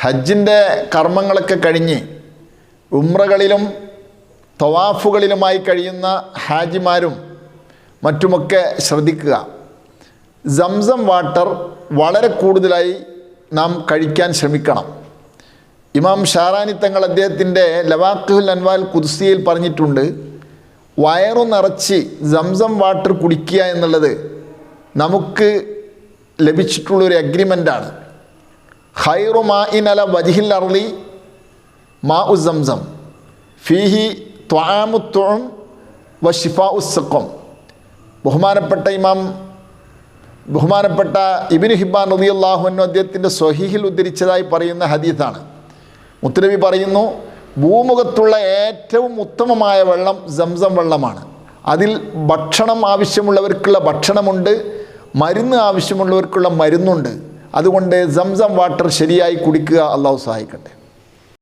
ഹജ്ജിൻ്റെ കർമ്മങ്ങളൊക്കെ കഴിഞ്ഞ് ഉംറകളിലും തവാഫുകളിലുമായി കഴിയുന്ന ഹാജിമാരും മറ്റുമൊക്കെ ശ്രദ്ധിക്കുക. സംസം വാട്ടർ വളരെ കൂടുതലായി നാം കഴിക്കാൻ ശ്രമിക്കണം. ഇമാം ഷാറാനി തങ്ങൾ അദ്ദേഹത്തിൻ്റെ ലവാഖിഹുൽ അൻവാൽ ഖുദ്സിയിൽ പറഞ്ഞിട്ടുണ്ട്, വയറു നിറച്ച് സംസം വാട്ടർ കുടിക്കുക എന്നുള്ളത് നമുക്ക് ലഭിച്ചിട്ടുള്ളൊരു അഗ്രിമെൻ്റാണ്. ഖൈറു മാഇൻ അല വജ്ഹിൽ അർളി മാഉ സംസം ഫീഹി ത്വആമു തുഅം വ ശിഫാഉ സഖം. ബഹുമാനപ്പെട്ട ഇബ്നു ഹിബ്ബാൻ റളിയല്ലാഹു അൻഹു അദ്ദേഹത്തിൻ്റെ സ്വഹീഹിൽ ഉദ്ധരിച്ചതായി പറയുന്ന ഹദീസാണ്. മുത്തുനബി പറയുന്നു, ഭൂമുഖത്തുള്ള ഏറ്റവും ഉത്തമമായ വെള്ളം സംസം വെള്ളമാണ്. അതിൽ ഭക്ഷണം ആവശ്യമുള്ളവർക്കുള്ള ഭക്ഷണമുണ്ട്, മരുന്ന് ആവശ്യമുള്ളവർക്കുള്ള മരുന്നുണ്ട്. അതുകൊണ്ട് സംസം വാട്ടർ ശരിയായി കുടിക്കുക. അള്ളാഹു സഹായിക്കട്ടെ.